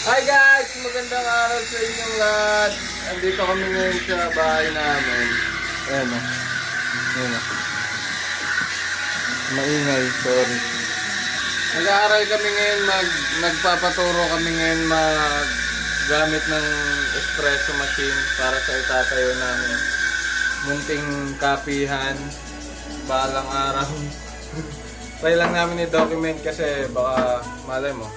Hi guys! Magandang araw sa inyong lahat. Andito kami ngayon sa bahay namin. Ayan o. Ayan o. Maingay, sorry. Nag-aaral kami ngayon, nagpapaturo kami ngayon gamit ng espresso machine para sa itatayo namin. Munting kapihan, balang araw. Try lang namin i-document kasi baka malay mo,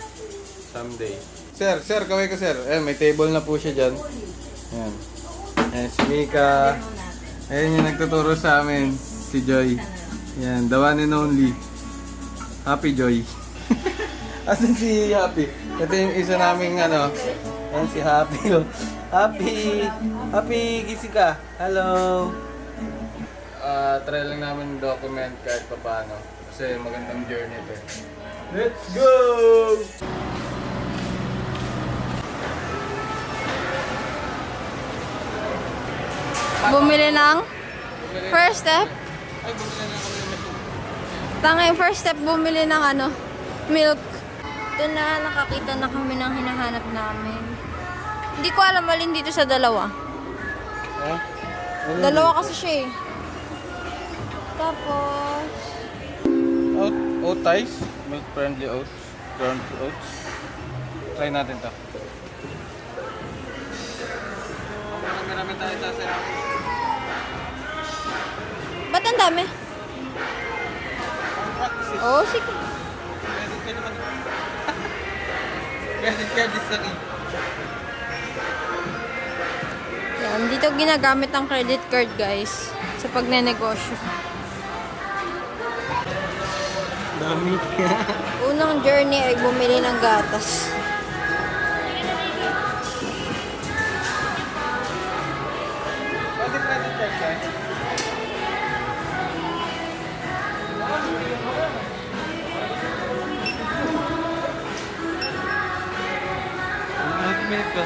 someday. Sir, kaway ka sir. Ayan, may table na po siya dyan. Ayan. Ayan, si Mika. Ayan yung nagtuturo sa amin. Si Joy. Ayan, the one and only. Happy Joy. Asan si Happy? Ito yung isa naming ano. Ayan si Happy. Happy, gising ka. Hello. Try lang namin document kahit pa paano. Kasi magandang journey ito. Let's go! Bumili ng first step. Ay, bumili na kami ng machine. Tanga yung first step, bumili ng ano, milk. Ito na, nakakita na kami ng hinahanap namin. Hindi ko alam alin dito sa dalawa. Eh? Dalawa kasi siya eh. Tapos, Oat ties, milk friendly oats, ground oats. Try natin to. Marami tayo sa ba't ang dami? Oo, sige. Credit ka naman. Credit sa akin. Yan, dito ginagamit ang credit card guys sa pagnenegosyo. Dami. Unang journey ay bumili ng gatas. Pwede credit card ka? Minute ka.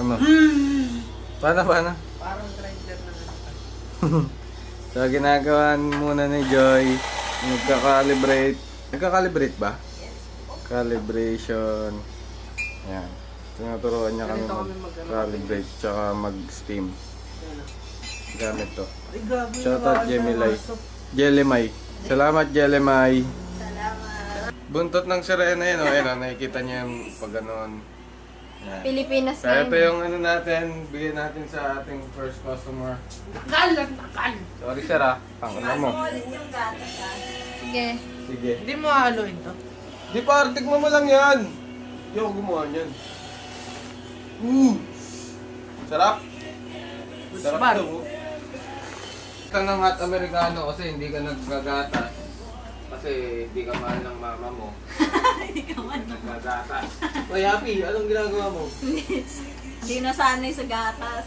Ano? Paano? Parang grinder na naman. So, ginagawa muna ni Joy, nagka-calibrate. Nagka-calibrate ba? Calibration. Yan. Tinuturuan niya kami mag-calibrate tsaka mag-steam. Gamit to. Ay, grabe. Shoutout Jelemay. Salamat Jelemay. Buntot ng sirena yun, oh. Ayan, oh, nakikita niyo yung pag ganon. Yan. Pilipinas Kaya na ito yung ano natin, bigyan natin sa ating first customer. Nakal! Sorry sir ah, pangalaman mo. Sige. Sige. Hindi mo haluin to. Di pa, tignan mo lang yan. Hindi ako gumawa niyan. Sarap. Sarap Bar. to. Ito ng hot americano kasi hindi ka naggagatas. Kasi hindi ka mahal ng mama mo. Hindi ka man. Naggagatas. Oy, Happy, anong ginagawa mo? Hindi nasanay sa gatas.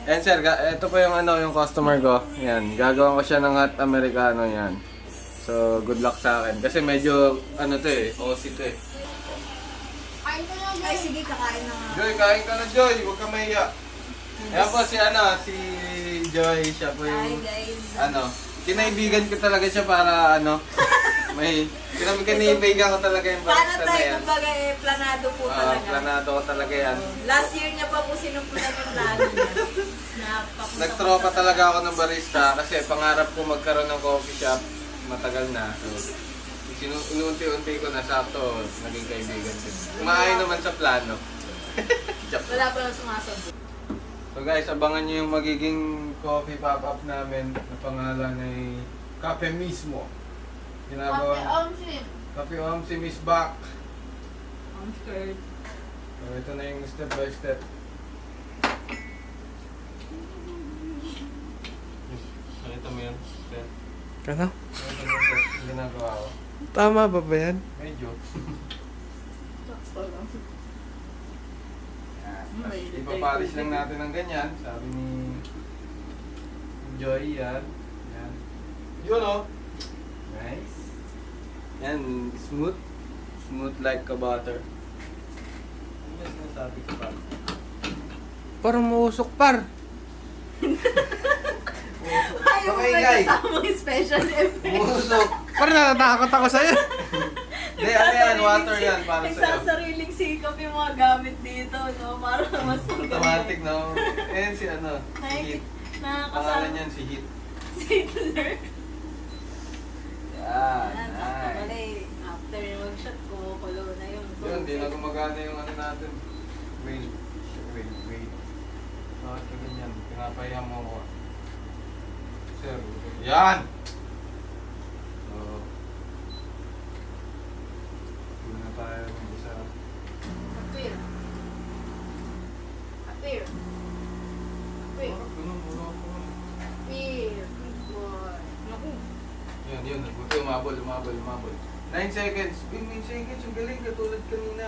Yan sir, ito pa yung ano, yung customer ko. Yan, gagawa ko siya ng hot americano yan. So, good luck sa akin. Kasi medyo, ano to eh, OC to eh. Ay, sige, kakain na nga. Joy, kain ka na Joy, huwag ka mahiya. Yan po si si Joy, siya po Hi yung, guys. kinaibigan ko talaga siya para kinaibigan ko talaga yung Paano barista na tayo, yan. kumbaga, planado po talaga. Planado ko talaga yan. Last year niya pa po sinumpulan yung plano niya. Nagtropa talaga ako ng barista kasi pangarap ko magkaroon ng coffee shop matagal na. So, inuunti-unti ko na sakto, naging kaibigan din. Kumaayon naman sa plano. Wala pa lang sumasagot. So guys, abangan nyo yung magiging coffee pop-up namin na pangalan ay Cafe Mismo. Ginagawa. Cafe Omsi Miss Back. I'm scared. So ito na yung step by step. Ano? Ginagawa ko. Tama ba ba yan? Medyo. May Ipapalis lang natin ng ganyan. Sabi ni Joy, yan. Yan. Yun o. Nice. Yan, smooth. Smooth like a butter. Ano ba sinasabi ko pa? Parang mausok par. Ayaw mo Pakaingay. ba kasama yung special effect? Musok. Parang natatakot ako sa'yo. Hindi, ano yan? Water yan para sa'yo. Nagsasariling sikap yung mga gamit dito, no? Para mas Automatic, no? Ayan si ano, si Heat. Pangalan Nakakasama yan si Heat. si Hitler. Yan, Sakto pala nice. eh. After yung mag-shot, kumukulo na yun. Yun, di na gumagana yung ano natin. Wait. Bakit ka ganyan? Pinapahiya mo ako. Sir, yan! So, hindi na tayo mag-isa. Appear. Appear. Appear. Ganun, wala ako. Appear. Good boy. Naku. Yun. Buti umabol. 9 seconds. 9 seconds, yung galing, katulad kanina.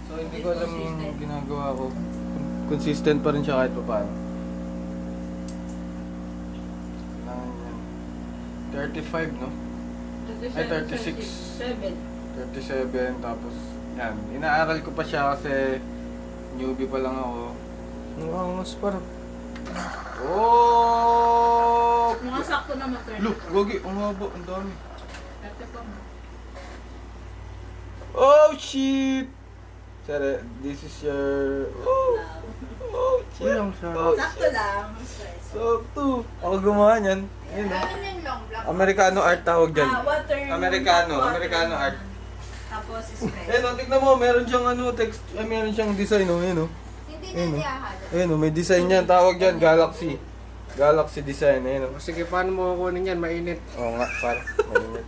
So, hindi ko alam yung Consistent. ginagawa ko. Consistent pa rin siya kahit pa paano. Kailangan yan. 35, no? Ay, 36. 7. 37, tapos, yan. Inaaral ko pa siya kasi newbie pa lang ako. Ang angas par. Oh! Mga sakto naman, 30. Look, wagi, ang haba, ang dami. 30 pa mo. Oh, shit! Sir, this is your... Oh, shit! Yun ang sarap. Oh, Sakto lang. Stress. sakto! Ako gumawa niyan. Yun, oh. Ano yung long black? Americano art tawag dyan. Water. Americano water art. Tapos stress. Eh, no, tignan mo, meron siyang ano, text, meron siyang design, oh, yun, oh. Hindi Ayun, na oh. iahalo. Ayun, oh, may design yan, tawag dyan, Galaxy. Galaxy design, ayun, oh. Sige, paano mo kukunin yan? Mainit. Oo nga, par. Mainit.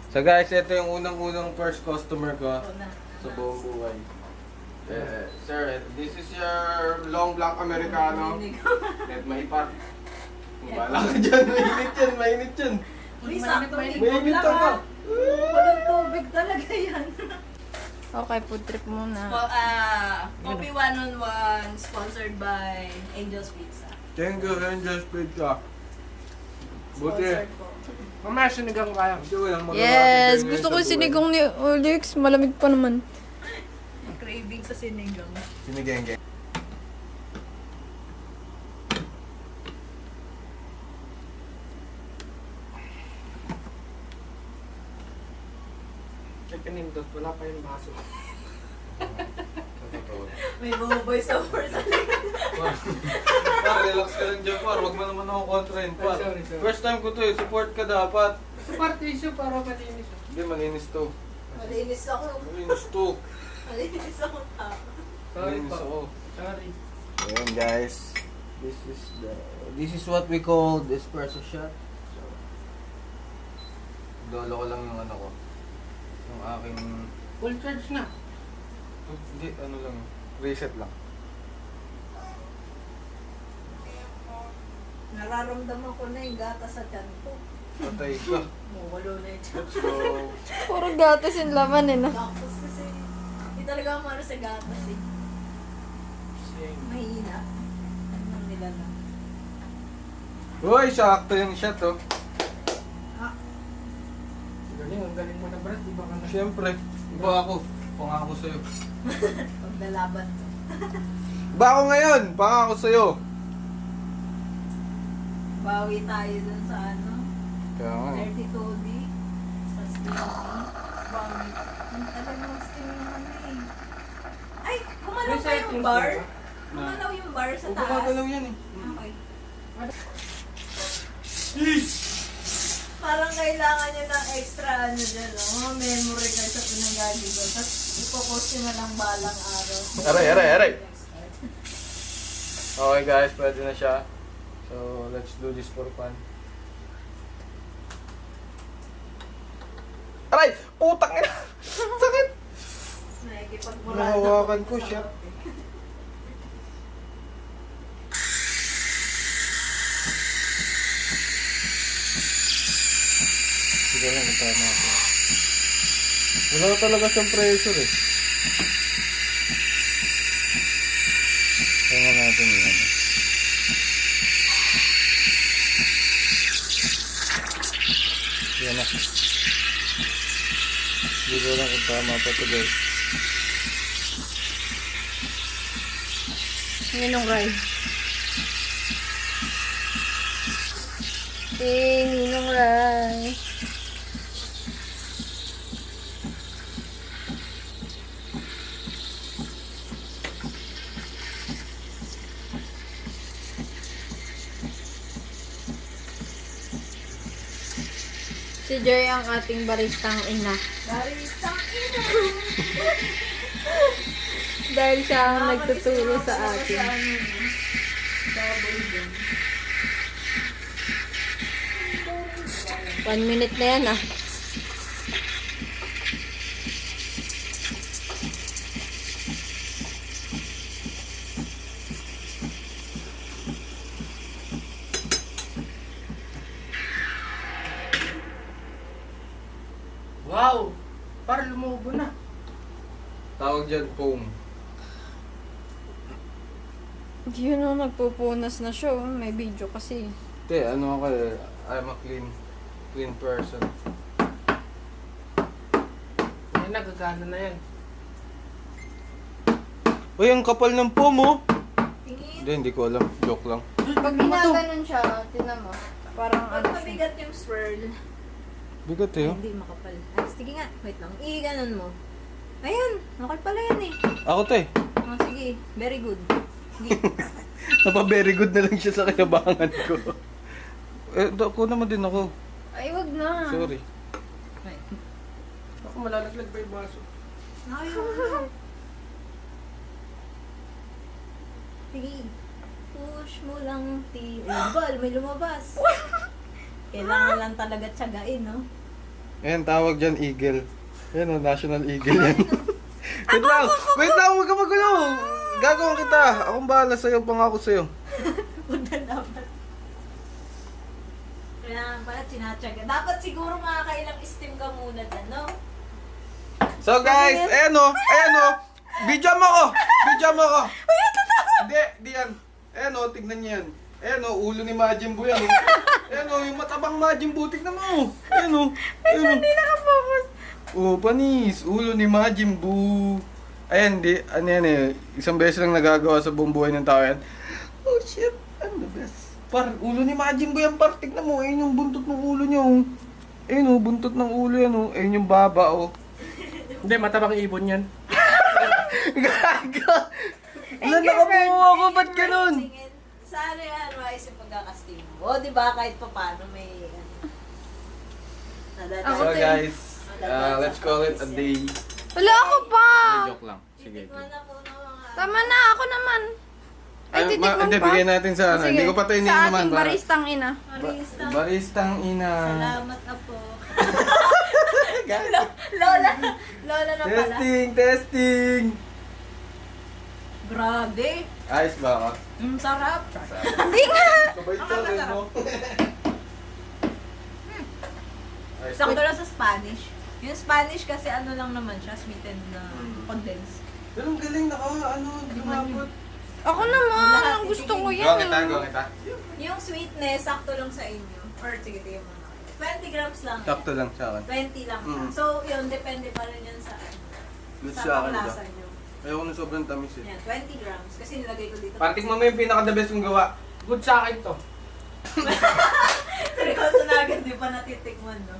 So guys, ito yung unang-unang first customer ko sa buong buhay. Sir, this is your long black Americano. Net maipar. Wala ka dyan, mainit yan. Uy, sakto. Mainit ka pa. Walang tubig talaga yan. Okay, food trip muna. Coffee 1-on-1 sponsored by Angel's Pizza. Thank you, Angels Pizza. Buti. Sponsored po. Mamaya sinigang kaya. Hindi ko lang magawa Yes! si Jenny Gusto sa ko buhay. sinigang ni Alex. Malamig pa naman. Craving sa sinigang. Sinigenge. Ay, pinindot. Wala pa yung baso. May voice over sa likod. Par, relax ka lang dyan, par. Huwag mo naman ako kontrahin, par. Sorry. First time ko to eh. Support ka dapat. Part issue para malinis. Hindi, malinis to. Malinis ako. Malinis to. Malinis ako tao. Sorry Malinis po. ako. Sorry. Ayan guys. This is what we call the espresso shot. So, dolo ko lang yung ano ko. Yung aking... Full charge na. Hindi, ano lang. Reset lang. Nararamdaman ko na yung gata sa tiyan ko. Patay ka. Walo na yung tiyan. Let's go. Puro gatas yung laman eh na. Gatas kasi. Hindi talaga ako mano sa gatas eh. Mahina. Ano nila na. Uy, sakto yung shot oh. Galing, ang galing mo na Brad. Iba ka na. Siyempre, iba ako. Pangako sa'yo. Pagdalaban to. Iba ako ngayon. Pangako sa'yo. Bawi tayo dun sa ano. Kaya nga eh. 32D. Sa steaming. Bawi. Ang tagal mo steaming naman eh. Ay! Gumalaw May pa yung settings bar? ba? Gumalaw yung bar sa O, taas. gumagalaw yan eh. Okay. Parang kailangan niya ng extra ano dyan, no? Mga memory card sa pinanggali ko. Tapos ipopost nyo na lang balang araw. Aray. Okay guys, pwede na siya. So, let's do this for fun. Aray! Putang ina! Sakit! Nakikipagmurada Nahawakan ko sa siya. kape. Hindi ko lang kung tama ako. Wala talaga siyang pressure eh. Tingnan natin yun. Yan na. Hindi ko lang kung tama pa ito guys. Ninong Rai. Ninong Rai. Si Joy ang ating baristang ina. Baristang ina. Dahil siya ang nagtuturo sa atin. Double dun. 1 minute na yan ah. Wow! Parang lumubo na. Tawag dyan, foam. Yun o, nagpupunas na siya. Oh. May video kasi. Hindi, ano ako eh. I'm a clean person. Yan, nagagana na yan. Uy, ang kapal ng foam oh! Tingin. Hindi ko alam. Joke lang. Pag ginaganon siya, tinan mo. Parang Pag ano siya. mabigat yung swirl. Bigat eh. Ay, oh. hindi makapal. Ay, sige nga. Wait lang. I-ganon mo. Ayan. Okay pala yan eh. Ako to eh. Oh, sige. Very good. Sige. Napa-very good na lang siya sa kinabangan ko. Ako naman din ako. Ay, wag na. Sorry. Ako malalaglag pa yung baso. Ayun. Sige. Push mo lang. Ball, may lumabas. Kailangan lang talaga tiyagain, no? Ayan, tawag dyan, eagle. Ayan o, national eagle yan. Wait lang! Wait lang! Huwag ka magulo! Gagawin kita! Akong bahala sa'yo, pangako sa'yo. Huwag na dapat. Kailangan pala tinatyaga. Dapat siguro makakailang steam ka muna dyan, no? So guys, ayan o! Ayan o! Video mo ko! Video mo ko! Hindi, di yan. Ayan o, tignan niyo yan. Ayan o, ulo ni Majin Buu yan o. Ayan o, yung matabang Majin Buu, tignan mo. Ayan o. Ayan o. Hindi nakafocus. Oh, panis. Ulo ni Majin Buu. Ayan, di. Ano yan eh. Isang beses lang nagagawa sa buong buhay ng tao yan. Oh shit, I'm the best. Par, ulo ni Majin Buu yan, par. Tignan mo, ayun yung buntot ng ulo niya oh. Ayun o, buntot ng ulo yan oh. Ayun yung baba oh. Hindi, matabang ibon yan. Gaga! Wala nakabuo ako, ba't ganun? Tingin. Sana yan, maayos yung pagkakasting mo. O, di ba, kahit pa paano may... Ako So din. guys, let's call it a day. Wala ako pa. Joke lang. Sige. Titikman na po ng mga... Tama na, ako naman. Ay, titikman Hindi, pa. bigyan natin sa ano. Sige, Hindi ko pa ito sa iniinuman. ating baristang ina. Marista. Baristang ina. Salamat na po. Lola. Lola na pala. Testing! Grabe. Ayos ba ako? Sarap. Hindi nga. Sabay Ang ito rin masarap. mo. Ayos. Sakto lang sa Spanish. Yung Spanish kasi ano lang naman siya, sweetened na condense. Pero ang galing lumabot. Ako naman. Lahat, Ang gusto ko Gawa yan. kita, eh. gawa kita. Yung sweetness, sakto lang sa inyo. Or sige, tingnan mo na. 20 grams lang. Sakto lang sa akin. 20 lang siya. Mm. So, yun, depende pa rin yan sa Good sa sa akin ito. panglasa nyo. Ayoko na sobrang tamis eh. Yan, 20 grams. Kasi nilagay ko dito. Parang tignan mo yung pinaka-the best kong gawa. Good sa akin to. Seryoso na agad, di pa natitikman, no?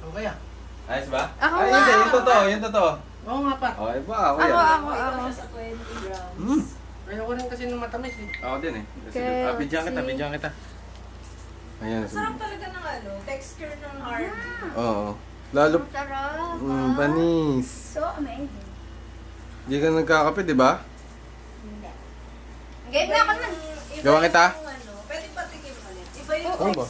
Okay ah. Ayos ba? Ako Ay, nga. hindi. Yung totoo, yung totoo. Oo nga pa. Okay ba? Ako Ako, yan. ako. Ito siya sa 20 grams. Hmm. Ayoko rin kasi nung matamis eh. Ako din eh. Okay, Bidyan kita, see. bidyan kita. Ayan. Masarap talaga ng ano, texture ng hard. Oo. Lalo, Sarap. panis. So amazing. Hindi ka nagkakape, di ba? Game na ako na. Iba Gawa kita? yung ano, pwede patikim ulit. Iba yung Oo ba?